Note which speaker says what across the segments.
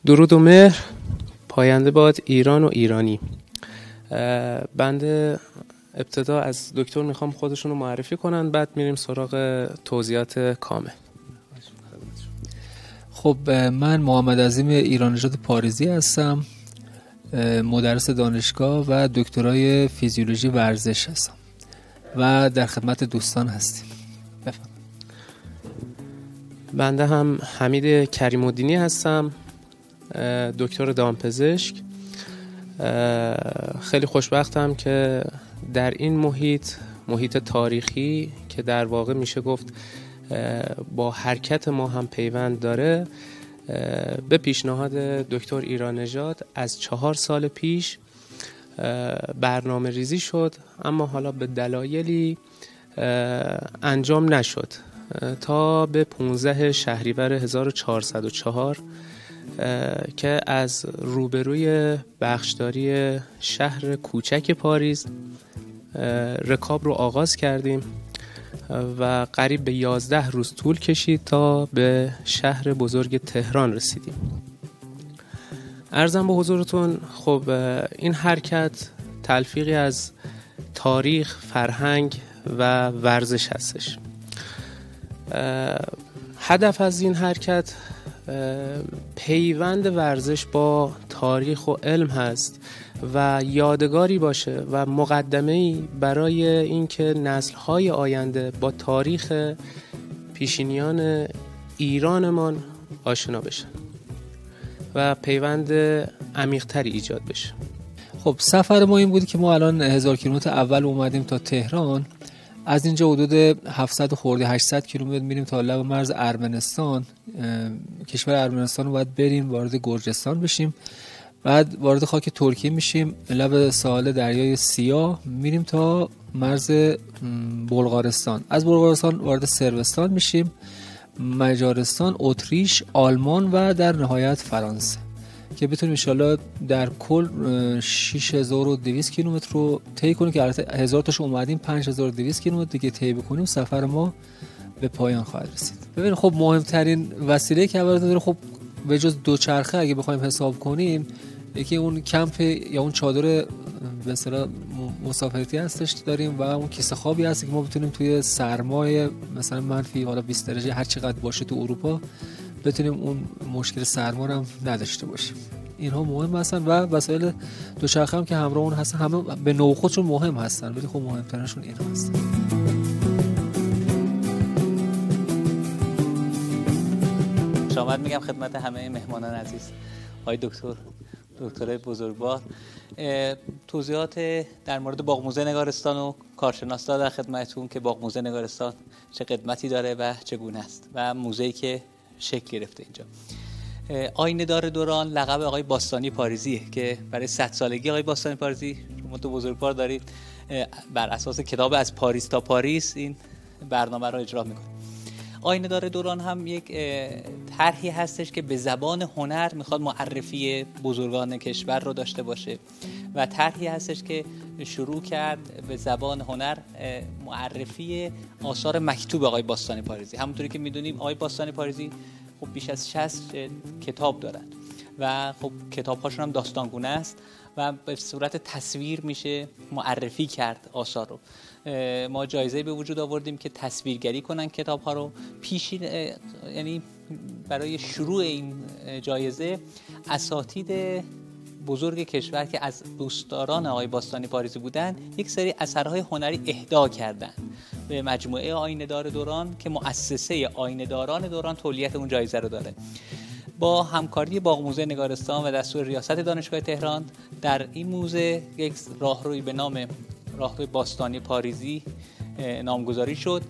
Speaker 1: درود و مهر پاینده باد ایران و ایرانی. بنده ابتدا از دکتر میخوام خودشون رو معرفی کنن، بعد میریم سراغ توضیحات کامل.
Speaker 2: خب من محمد عظیم ایرانژاد پاریزی هستم، مدرس دانشگاه و دکترای فیزیولوژی ورزش هستم و در خدمت دوستان هستیم. بفرمایید.
Speaker 1: بنده هم حمید کریم الدینی هستم، دکتر دامپزشک. خیلی خوشبختم که در این محیط تاریخی که در واقع میشه گفت با حرکت ما هم پیوند داره، به پیشنهاد دکتر ایرانژاد از 4 سال پیش برنامه ریزی شد، اما حالا به دلایلی انجام نشد تا به 15 شهریور 1404 که از روبروی بخشداری شهر کوچک پاریز رکاب رو آغاز کردیم و قریب به 11 روز طول کشید تا به شهر بزرگ تهران رسیدیم. عرضم به حضورتون خب این حرکت تلفیقی از تاریخ، فرهنگ و ورزش هستش. هدف از این حرکت پیوند ورزش با تاریخ و علم هست و یادگاری باشه و مقدمه‌ای برای اینکه نسل‌های آینده با تاریخ پیشینیان ایرانمان آشنا بشن و پیوند عمیق‌تری ایجاد بشه.
Speaker 2: خب سفر ما این بود که ما الان 1000 کیلومتر اول اومدیم تا تهران. از اینجا حدود 700 خورده 800 کیلومتر میریم تا لب مرز ارمنستان. کشور ارمنستان رو باید بریم وارد گرجستان بشیم، بعد وارد خاک ترکیه میشیم، لب ساحل دریای سیاه میریم تا مرز بلغارستان. از بلغارستان وارد صربستان میشیم، مجارستان، اتریش، آلمان و در نهایت فرانسه، که بتونیم انشالله در کل 6200 کیلومتر رو طی کنیم که البته 1000 تاش اومدیم، 5200 کیلومتر دیگه طی بکنیم سفر ما به پایان خواهد رسید. ببینید خب مهمترین وسیله که اول داره، خب به جز دوچرخه اگه بخوایم حساب کنیم، یکی اون کمپ یا اون چادر به اصطلاح مسافرتی هستش داریم و اون کیسه خوابی هست که ما بتونیم توی سرمای مثلا منفی حالا 20 درجه هر چقدر باشه تو اروپا بتونیم اون مشکل سرما رو هم نداشته باشیم. اینها مهم هستن و وسایل دوچرخه هم که همراه اون هستن، همه به نوع خودشون مهم هستن، ولی خب مهمترینشون اینها هستن.
Speaker 3: شامت میگم خدمت همه مهمانان عزیز، آقای دکتر بزرگوار. توضیحات در مورد باغ موزه نگارستان و کارشناس در خدمتتون که باغ موزه نگارستان چه قدمتی داره و چگونه است و موزه‌ای که شکل گرفته اینجا. آینه دار دوران لقب آقای باستانی پاریزیه که برای 100 سالگی آقای باستانی پاریزی، شما تو بزرگوار دارید، بر اساس کتاب از پاریس تا پاریس این برنامه رو اجرا میکنه. آینه دار دوران هم یک طرحی هستش که به زبان هنر میخواد معرفی بزرگان کشور رو داشته باشه و طرحی هستش که شروع کرد به زبان هنر معرفی آثار مکتوب آقای باستانی پاریزی. همونطوری که میدونیم آقای باستانی پاریزی خب بیش از 60 کتاب دارند و خب کتاب‌هاشون هم داستانگونه است و به صورت تصویر میشه معرفی کرد آثار رو. ما جایزه به وجود آوردیم که تصویرگری کنن کتاب‌ها رو. پیشین یعنی برای شروع این جایزه اساتید بزرگ کشور که از دوستداران آقای باستانی پاریزی بودن یک سری اثرهای هنری اهدا کردن به مجموعه آینه دار دوران که مؤسسه آینه داران دوران تولیت اون جایزه رو داره. با همکاری باغ موزه نگارستان و دستور ریاست دانشگاه تهران در این موزه یک راهروی به نام راهروی باستانی پاریزی نامگذاری شد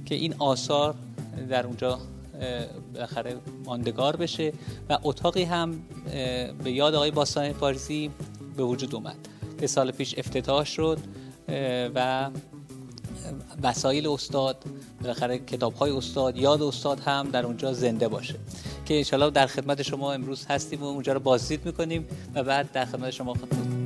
Speaker 3: که این آثار در اونجا بالاخره ماندگار بشه و اتاقی هم به یاد آقای باستانی پاریزی به وجود اومد که سال پیش افتتاح شد و وسایل استاد، بالاخره کتاب‌های استاد، یاد استاد هم در اونجا زنده باشه که انشالله در خدمت شما امروز هستیم و اونجا رو بازدید میکنیم و بعد در خدمت شما خواهیم.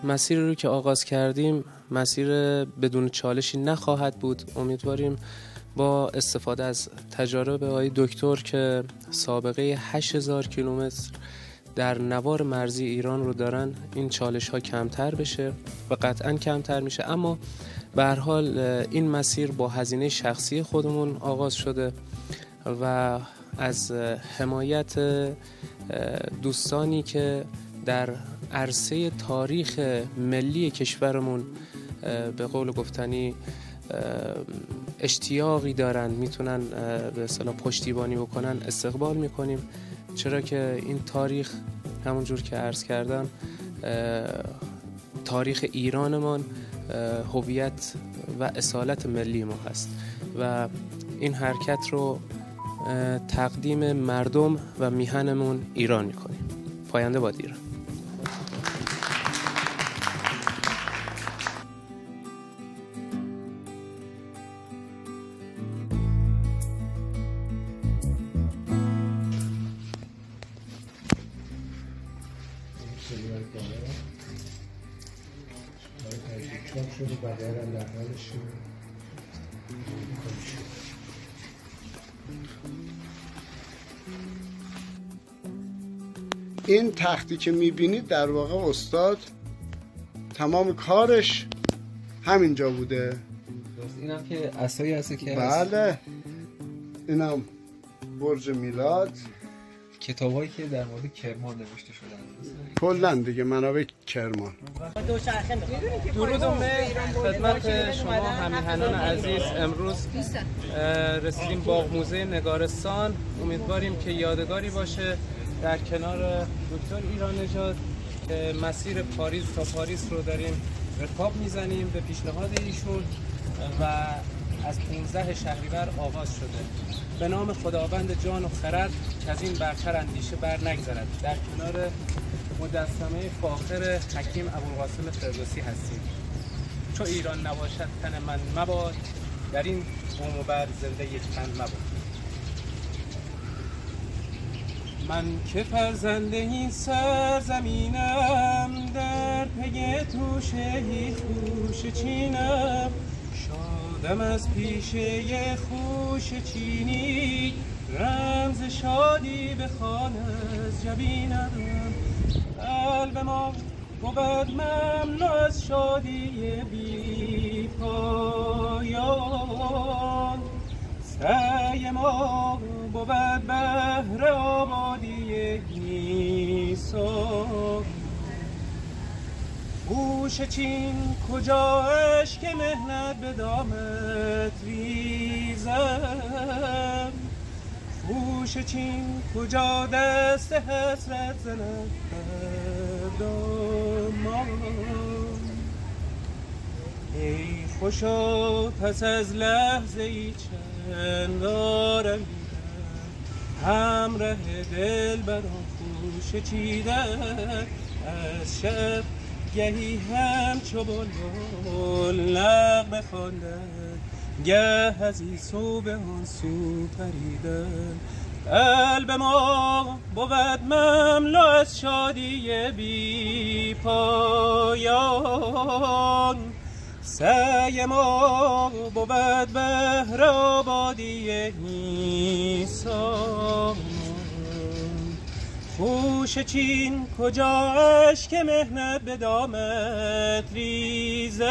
Speaker 1: مسیر رو که آغاز کردیم مسیر بدون چالشی نخواهد بود. امیدواریم با استفاده از تجارب آقای دکتر که سابقه 8000 کیلومتر در نوار مرزی ایران رو دارن این چالش ها کمتر بشه و قطعا کمتر میشه. اما به هر حال این مسیر با هزینه شخصی خودمون آغاز شده و از حمایت دوستانی که در عرصه تاریخ ملی کشورمون به قول گفتنی اشتیاقی دارن، میتونن به اصطلاح پشتیبانی بکنن، استقبال میکنیم، چرا که این تاریخ همونجور که عرض کردم تاریخ ایرانمان هویت و اصالت ملی ما هست و این حرکت رو تقدیم مردم و میهنمون ایران میکنیم. پاینده باد ایران.
Speaker 4: این تختی که میبینید در واقع استاد تمام کارش همینجا بوده.
Speaker 2: اینم که اسایی هست که
Speaker 4: بله، اینم برج میلاد،
Speaker 2: کتابایی که در مورد کرمان نوشته شدن
Speaker 4: کلا دیگه منابع کرمان.
Speaker 1: درود و مهر خدمت شما همیهنان عزیز. امروز رسیدیم باغ موزه نگارستان. امیدواریم که یادگاری باشه در کنار دکتر ایران‌نژاد که مسیر پاریس تا پاریس رو داریم رکاب میزنیم به پیشنهاد ایشون و از 15 شهریور آغاز شده. به نام خداوند جان و خرد که از این برتر اندیشه بر نگذرد در کنار مجسمه فاخر حکیم ابوالقاسم فردوسی هستیم. چو ایران نباشد تن من مباد، در این قوم و بر زنده یک تن مباد. من که فرزند این سرزمینم، در پی توشه خوش چینم، شادم از پیشه خوش چینی، رمز شادی به خان از جبینم. قلب ما بود مملو از شادی بی پایان، سعی ما بود بهر آبادی ایسان. خوش چین کجا عشق مهنت به دامت ریزم، خوش چین کجا دست حسرت زند بر دامان. ای خوشا پس از لحظه ای چند آرمیدم، همراه دل برام خوش چیدن، از شب گهی همچو بلبل نغمه خواندن، گه از این سو به آن سو پریدن. قلب ما بود مملو از شادی بی پایان، سعی ما بود بهر آبادی ایسان. خوش چین کجا اشک مهنت به دامت ریزم،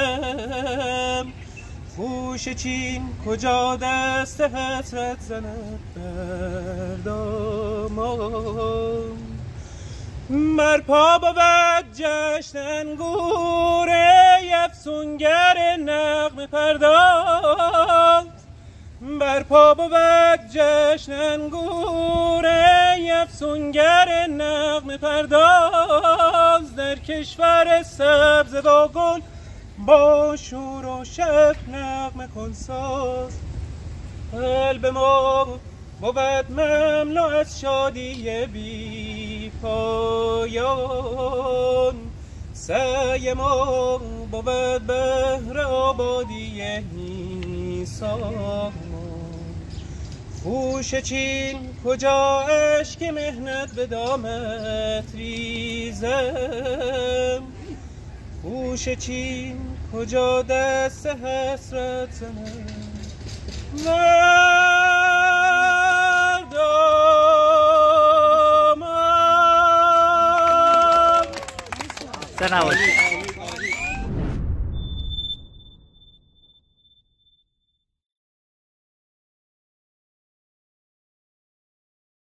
Speaker 1: خوش چین کجا دست حسرت زند بر دامان. بر پا بود جشن انگور افسونگر نغمه پرداز، بر پا بود جشن انگور افسونگر نغمه پرداز، در کشور سبز با گل با شور و شف نغمه کن ساز. قلب ما بود مملو از شادی بی پایان، سعی ما بود بهر آبادی ایسان. خوش چین کجا اشک مهنت به دامت ریزم،
Speaker 5: گوش چین کجا دست حسرت زنه
Speaker 3: مردمم.